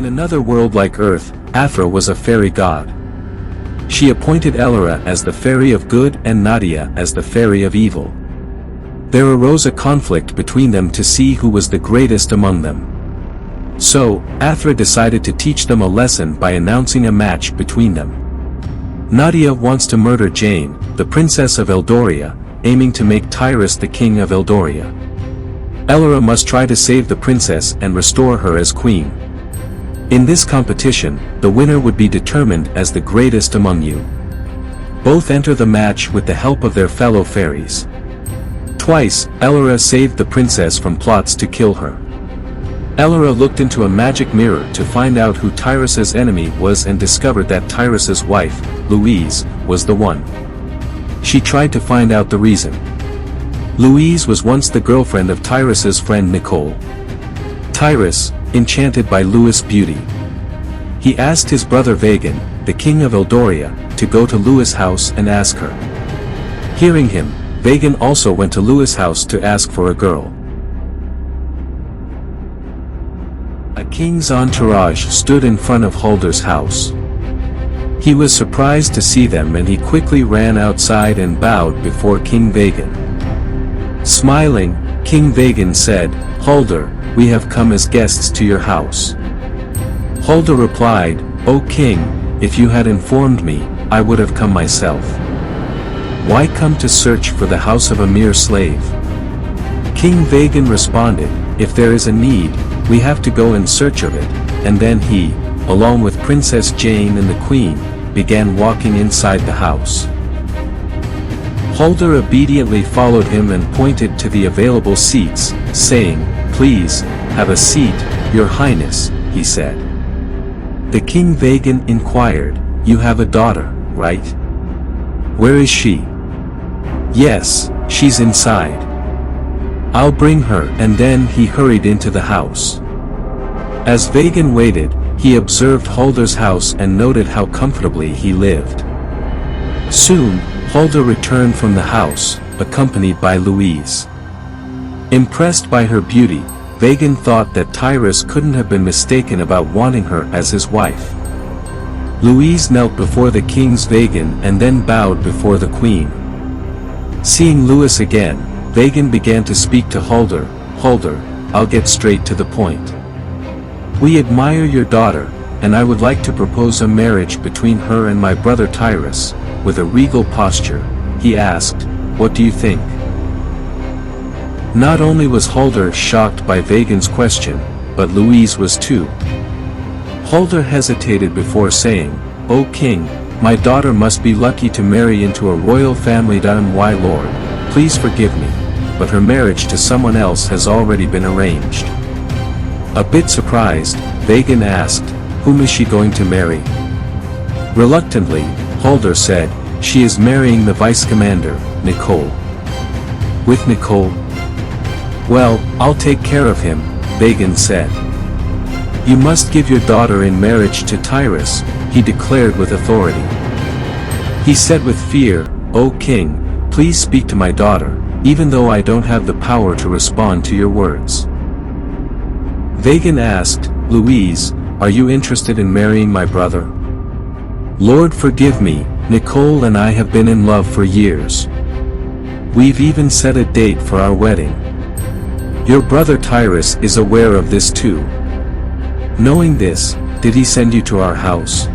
In another world like Earth, Aphra was a fairy god. She appointed Elora as the fairy of good and Nadia as the fairy of evil. There arose a conflict between them to see who was the greatest among them. So, Aphra decided to teach them a lesson by announcing a match between them. Nadia wants to murder Jane, the princess of Eldoria, aiming to make Tyrus the king of Eldoria. Elora must try to save the princess and restore her as queen. In this competition, the winner would be determined as the greatest among you. Both enter the match with the help of their fellow fairies. Twice, Elora saved the princess from plots to kill her. Elora looked into a magic mirror to find out who Tyrus's enemy was and discovered that Tyrus's wife, Louise, was the one. She tried to find out the reason. Louise was once the girlfriend of Tyrus's friend Nicole. Tyrus, enchanted by Louis' beauty. He asked his brother Vagan, the king of Eldoria, to go to Louis' house and ask her. Hearing him, Vagan also went to Louis' house to ask for a girl. A king's entourage stood in front of Hulder's house. He was surprised to see them and he quickly ran outside and bowed before King Vagan. Smiling, King Vagan said, "Hulder, we have come as guests to your house." Hulder replied, "O king, if you had informed me, I would have come myself. Why come to search for the house of a mere slave?" King Vagan responded, "If there is a need, we have to go in search of it," and then he, along with Princess Jane and the Queen, began walking inside the house. Hulder obediently followed him and pointed to the available seats, saying, "Please, have a seat, your highness," he said. The King Vagan inquired, "You have a daughter, right? Where is she?" "Yes, she's inside." "I'll bring her," and then he hurried into the house. As Vagan waited, he observed Hulder's house and noted how comfortably he lived. Soon, Hulder returned from the house, accompanied by Louise. Impressed by her beauty, Vagan thought that Tyrus couldn't have been mistaken about wanting her as his wife. Louise knelt before the king's Vagan and then bowed before the queen. Seeing Louis again, Vagan began to speak to Hulder. "Hulder, I'll get straight to the point. We admire your daughter, and I would like to propose a marriage between her and my brother Tyrus." With a regal posture, he asked, "What do you think?" Not only was Hulder shocked by Vagan's question, but Louise was too. Hulder hesitated before saying, "O king, my daughter must be lucky to marry into a royal family. My lord, please forgive me, but her marriage to someone else has already been arranged." A bit surprised, Vagan asked, "Whom is she going to marry?" Reluctantly, Hulder said, "She is marrying the vice commander, Nicole." "With Nicole?" "Well, I'll take care of him," Vagan said. "You must give your daughter in marriage to Tyrus," he declared with authority. He said with fear, "O king, please speak to my daughter, even though I don't have the power to respond to your words." Vagan asked, "Louise, are you interested in marrying my brother?" "Lord forgive me, Nicole and I have been in love for years. We've even set a date for our wedding. Your brother Tyrus is aware of this too. Knowing this, did he send you to our house?"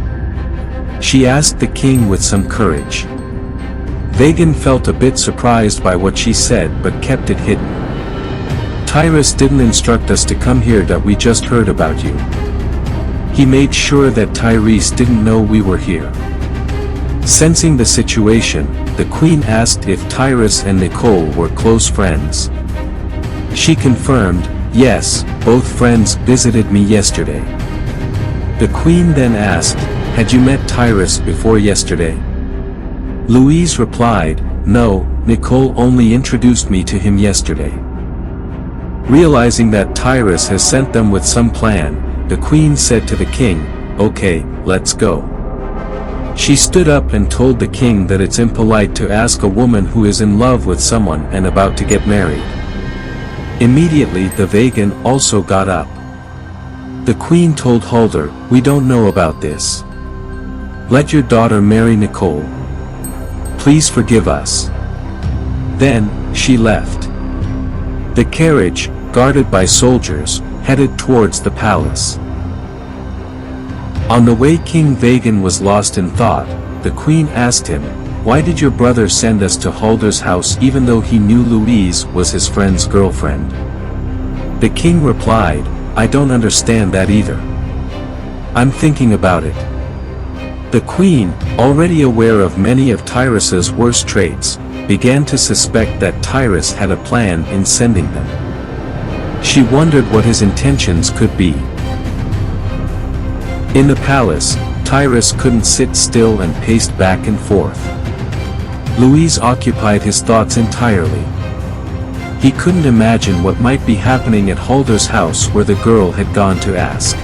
She asked the king with some courage. Vagan felt a bit surprised by what she said but kept it hidden. "Tyrus didn't instruct us to come here. That we just heard about you. He made sure that Tyrese didn't know we were here." Sensing the situation, the queen asked if Tyrus and Nicole were close friends. She confirmed, "Yes, both friends visited me yesterday." The queen then asked, "Had you met Tyrus before yesterday?" Louise replied, "No, Nicole only introduced me to him yesterday." Realizing that Tyrus has sent them with some plan, the queen said to the king, "Okay, let's go." She stood up and told the king that it's impolite to ask a woman who is in love with someone and about to get married. Immediately the Vagan also got up. The queen told Huldah, "We don't know about this. Let your daughter marry Nicole. Please forgive us." Then, she left. The carriage, guarded by soldiers, headed towards the palace. On the way, King Vagan was lost in thought. The queen asked him, "Why did your brother send us to Huldah's house even though he knew Louise was his friend's girlfriend?" The king replied, "I don't understand that either. I'm thinking about it." The queen, already aware of many of Tyrus's worst traits, began to suspect that Tyrus had a plan in sending them. She wondered what his intentions could be. In the palace, Tyrus couldn't sit still and paced back and forth. Louise occupied his thoughts entirely. He couldn't imagine what might be happening at Huldah's house where the girl had gone to ask.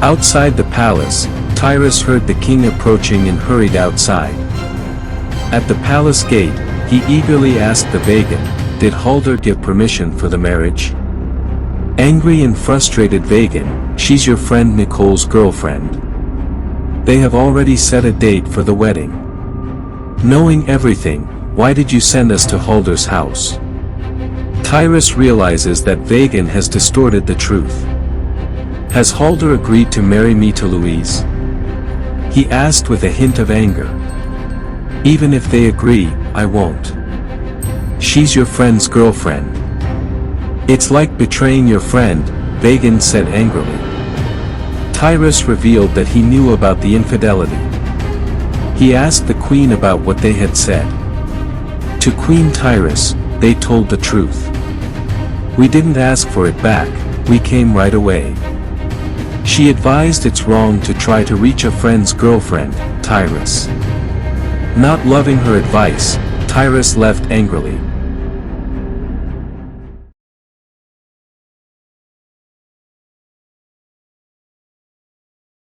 Outside the palace, Tyrus heard the king approaching and hurried outside. At the palace gate, he eagerly asked the Vagan, "Did Huldah give permission for the marriage?" Angry and frustrated Vagan, "She's your friend Nicole's girlfriend. They have already set a date for the wedding. Knowing everything, why did you send us to Huldah's house?" Tyrus realizes that Vagan has distorted the truth. "Has Huldah agreed to marry me to Louise?" he asked with a hint of anger. "Even if they agree, I won't. She's your friend's girlfriend." "It's like betraying your friend," Vagan said angrily. Tyrus revealed that he knew about the infidelity. He asked the queen about what they had said. To Queen Tyrus, they told the truth. "We didn't ask for it back, we came right away." She advised it's wrong to try to reach a friend's girlfriend, Tyrus. Not loving her advice, Tyrus left angrily.